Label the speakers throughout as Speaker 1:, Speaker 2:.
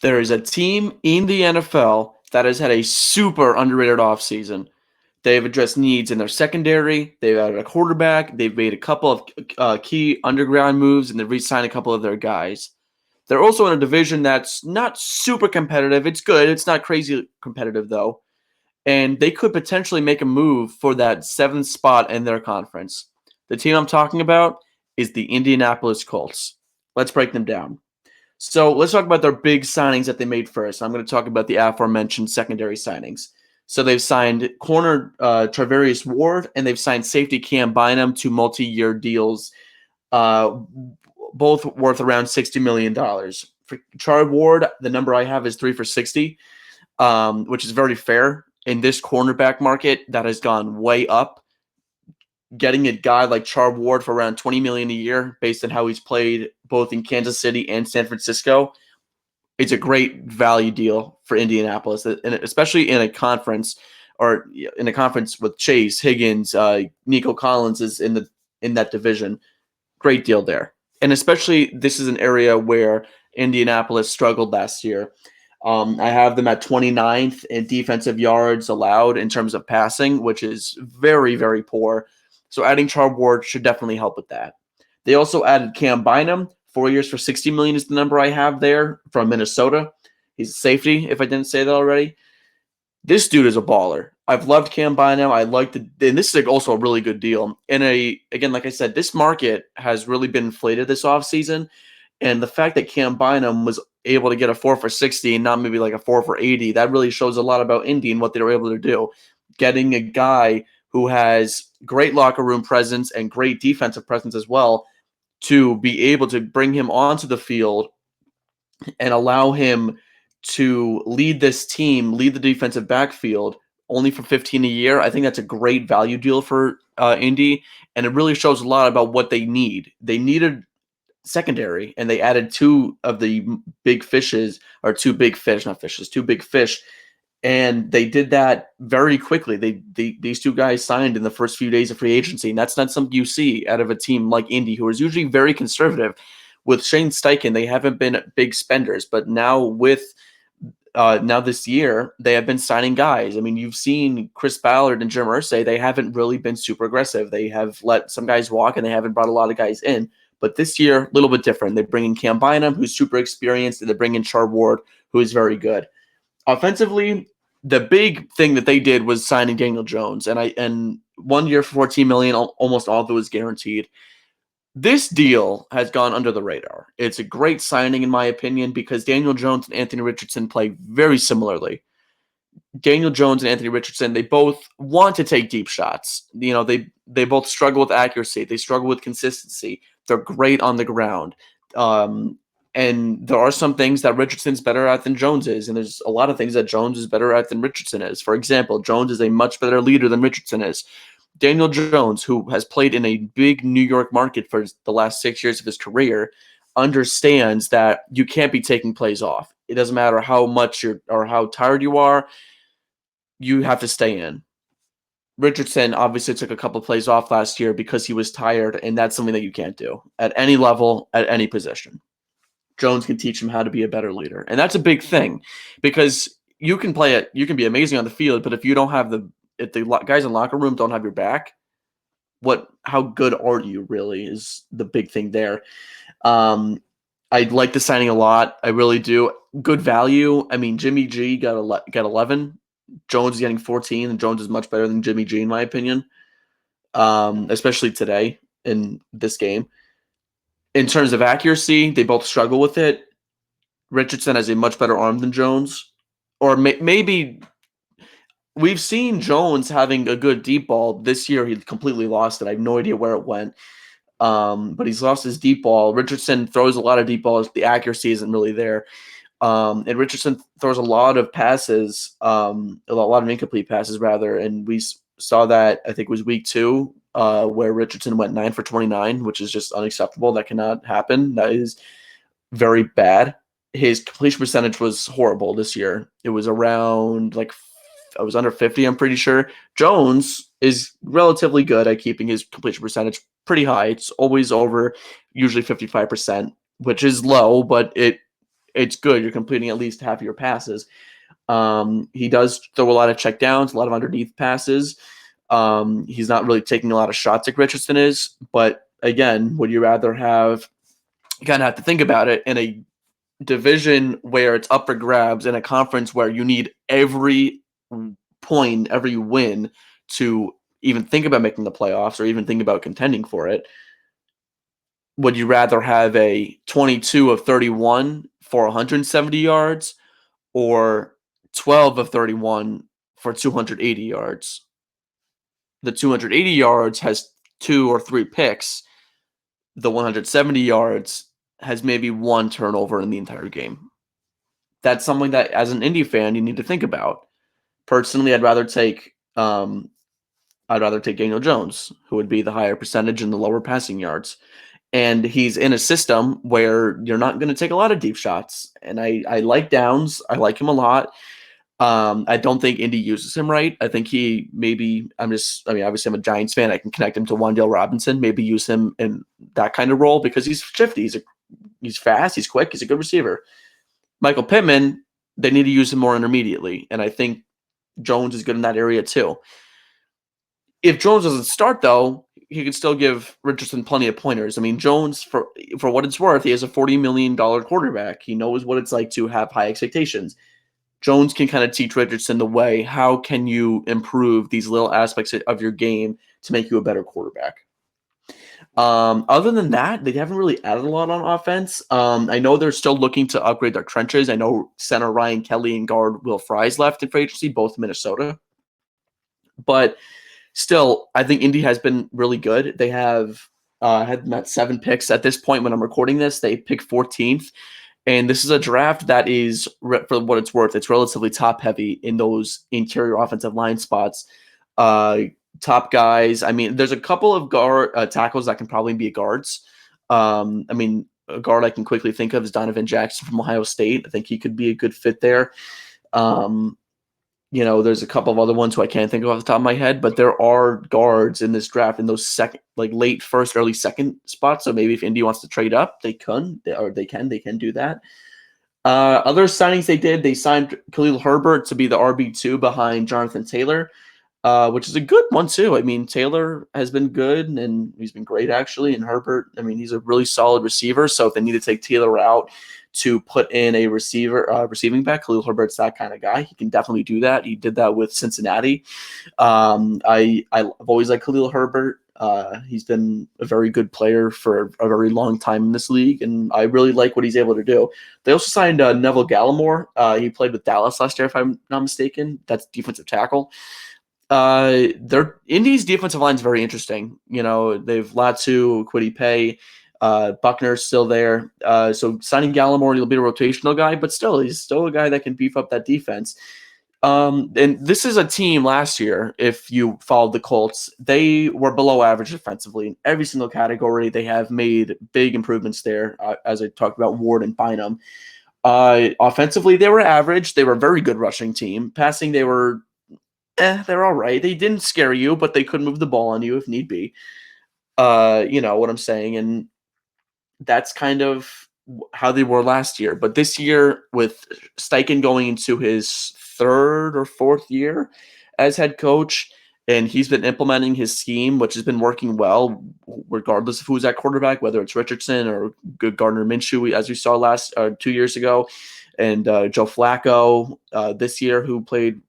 Speaker 1: There is a team in the NFL that has had a super underrated offseason. They've addressed needs in their secondary. They've added a quarterback. They've made a couple of key underground moves, and they've re-signed a couple of their guys. They're also in a division that's not super competitive. It's good. It's not crazy competitive, though. And they could potentially make a move for that seventh spot in their conference. The team I'm talking about is the Indianapolis Colts. Let's break them down. So let's talk about their big signings that they made first. I'm going to talk about the aforementioned secondary signings. So they've signed corner Travarius Ward, and they've signed safety Cam Bynum to multi-year deals, both worth around $60 million. For Char Ward, the number I have is 3 for 60, which is very fair. In this cornerback market, that has gone way up. Getting a guy like Char Ward for around $20 million a year, based on how he's played both in Kansas City and San Francisco, it's a great value deal for Indianapolis, and especially in a conference with Chase, Higgins, Nico Collins is in that division. Great deal there, and especially this is an area where Indianapolis struggled last year. I have them at 29th in defensive yards allowed in terms of passing, which is very, very poor. So adding Char Ward should definitely help with that. They also added Cam Bynum, 4 years for $60 million is the number I have there, from Minnesota. He's a safety, if I didn't say that already. This dude is a baller. I've loved Cam Bynum. And this is also a really good deal. And again, like I said, this market has really been inflated this offseason. And the fact that Cam Bynum was able to get a 4 for 60 and not maybe like a 4 for 80, that really shows a lot about Indy and what they were able to do. Getting a guy who has great locker room presence and great defensive presence as well, to be able to bring him onto the field and allow him to lead this team, lead the defensive backfield, only for 15 a year. I think that's a great value deal for Indy, and it really shows a lot about what they need. They needed secondary, and they added two big fish, and they did that very quickly. These two guys signed in the first few days of free agency, and that's not something you see out of a team like Indy, who is usually very conservative. With Shane Steichen, they haven't been big spenders, but now this year, they have been signing guys. I mean, you've seen Chris Ballard and Jim Irsay. They haven't really been super aggressive. They have let some guys walk, and they haven't brought a lot of guys in. But this year, a little bit different. They bring in Cam Bynum, who's super experienced, and they bring in Char Ward, who is very good. Offensively, the big thing that they did was signing Daniel Jones, and 1 year for $14 million, almost all of it was guaranteed. This deal has gone under the radar. It's a great signing, in my opinion, because Daniel Jones and Anthony Richardson play very similarly. Daniel Jones and Anthony Richardson, they both want to take deep shots. They both struggle with accuracy. They struggle with consistency. They're great on the ground. And there are some things that Richardson's better at than Jones is, and there's a lot of things that Jones is better at than Richardson is. For example, Jones is a much better leader than Richardson is. Daniel Jones, who has played in a big New York market for the last 6 years of his career, understands that you can't be taking plays off. It doesn't matter how much or how tired you are, you have to stay in. Richardson obviously took a couple of plays off last year because he was tired, and that's something that you can't do at any level, at any position. Jones can teach him how to be a better leader. And that's a big thing, because you can be amazing on the field, but if you don't have if the guys in the locker room don't have your back, how good are you really is the big thing there. I like the signing a lot. I really do. Good value. I mean, Jimmy G got 11. Jones is getting 14, and Jones is much better than Jimmy G in my opinion, especially today in this game. In terms of accuracy, they both struggle with it. Richardson has a much better arm than Jones. Or maybe we've seen Jones having a good deep ball. This year, he completely lost it. I have no idea where it went. But he's lost his deep ball. Richardson throws a lot of deep balls. The accuracy isn't really there. And Richardson throws a lot of passes, a lot of incomplete passes, rather. And we saw that, I think it was week 2, where Richardson went 9 for 29, which is just unacceptable. That cannot happen. That is very bad. His completion percentage was horrible this year. It was around I was under 50, I'm pretty sure. Jones is relatively good at keeping his completion percentage pretty high. It's always over usually 55%, which is low, but it's good. You're completing at least half of your passes. He does throw a lot of checkdowns, a lot of underneath passes. He's not really taking a lot of shots like Richardson is. But again, would you rather have, you kind of have to think about it, in a division where it's up for grabs, in a conference where you need every point, every win to even think about making the playoffs or even think about contending for it. Would you rather have a 22 of 31 for 170 yards or 12 of 31 for 280 yards? The 280 yards has 2 or 3 picks. The 170 yards has maybe 1 turnover in the entire game. That's something that, as an Indy fan, you need to think about. Personally, I'd rather take Daniel Jones, who would be the higher percentage and the lower passing yards. And he's in a system where you're not going to take a lot of deep shots. And I like Downs. I like him a lot. I don't think Indy uses him right. I think obviously I'm a Giants fan. I can connect him to Wan'Dale Robinson, maybe use him in that kind of role because he's shifty. He's fast. He's quick. He's a good receiver. Michael Pittman, they need to use him more intermediately. And I think Jones is good in that area too. If Jones doesn't start, though, he could still give Richardson plenty of pointers. I mean, Jones, for what it's worth, he has a $40 million quarterback. He knows what it's like to have high expectations. Jones can kind of teach Richardson the way. How can you improve these little aspects of your game to make you a better quarterback? Other than that, they haven't really added a lot on offense. I know they're still looking to upgrade their trenches. I know center Ryan Kelly and guard Will Fries left in free agency, both Minnesota. But still, I think Indy has been really good. They have had met 7 picks at this point when I'm recording this. They picked 14th. And this is a draft that is, for what it's worth, it's relatively top-heavy in those interior offensive line spots. Top guys. I mean, there's a couple of guard tackles that can probably be guards. A guard I can quickly think of is Donovan Jackson from Ohio State. I think he could be a good fit there. There's a couple of other ones who I can't think of off the top of my head, but there are guards in this draft in those late first, early second spots. So maybe if Indy wants to trade up, they can do that. Other signings they signed Khalil Herbert to be the RB2 behind Jonathan Taylor, which is a good one too. I mean, Taylor has been good and he's been great actually. And Herbert, I mean, he's a really solid receiver. So if they need to take Taylor out to put in a receiving back, Khalil Herbert's that kind of guy. He can definitely do that. He did that with Cincinnati. I've always liked Khalil Herbert. He's been a very good player for a very long time in this league, and I really like what he's able to do. They also signed Neville Gallimore. He played with Dallas last year, if I'm not mistaken. That's defensive tackle. Their Indy's defensive line is very interesting. They've Latu, Kwity Paye, Buckner's still there. So signing Gallimore, he'll be a rotational guy, but he's still a guy that can beef up that defense. And this is a team last year, if you followed the Colts, they were below average defensively in every single category. They have made big improvements there, as I talked about Ward and Bynum. Offensively, they were average. They were a very good rushing team. Passing, they were they're all right. They didn't scare you, but they could move the ball on you if need be. You know what I'm saying? And that's kind of how they were last year. But this year, with Steichen going into his 3rd or 4th year as head coach, and he's been implementing his scheme, which has been working well, regardless of who's at quarterback, whether it's Richardson or Gardner Minshew, as we saw 2 years ago, and Joe Flacco this year, who played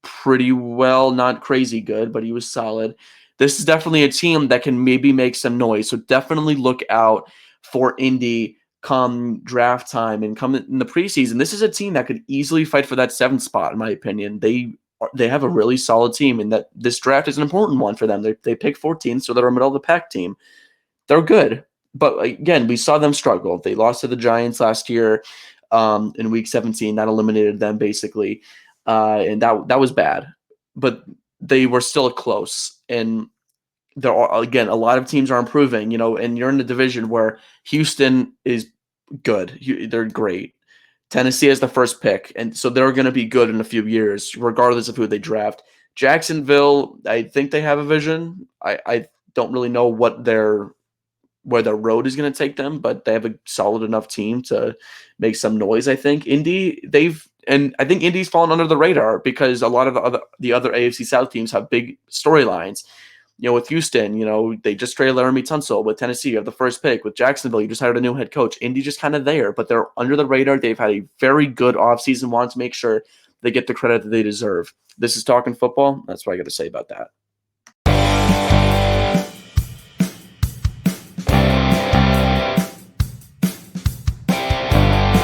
Speaker 1: pretty well, not crazy good, but he was solid. This is definitely a team that can maybe make some noise. So definitely look out for Indy come draft time and come in the preseason. This is a team that could easily fight for that 7th spot, in my opinion. They have a really solid team, and that this draft is an important one for them. They pick 14th, so they're a middle of the pack team. They're good. But again, we saw them struggle. They lost to the Giants last year in week 17. That eliminated them basically. And that was bad. But they were still close. And there are, again, a lot of teams are improving, and you're in a division where Houston is good. They're great. Tennessee has the first pick, and so they're going to be good in a few years, regardless of who they draft. Jacksonville, I think they have a vision. I don't really know what their where the road is going to take them, but they have a solid enough team to make some noise. I think I think Indy's fallen under the radar because a lot of the other AFC South teams have big storylines. With Houston, they just traded Laramie Tunsil. With Tennessee, you have the first pick. With Jacksonville, you just hired a new head coach. Indy just kind of there, but they're under the radar. They've had a very good offseason. Want to make sure they get the credit that they deserve. This is Talking Football. That's what I got to say about that.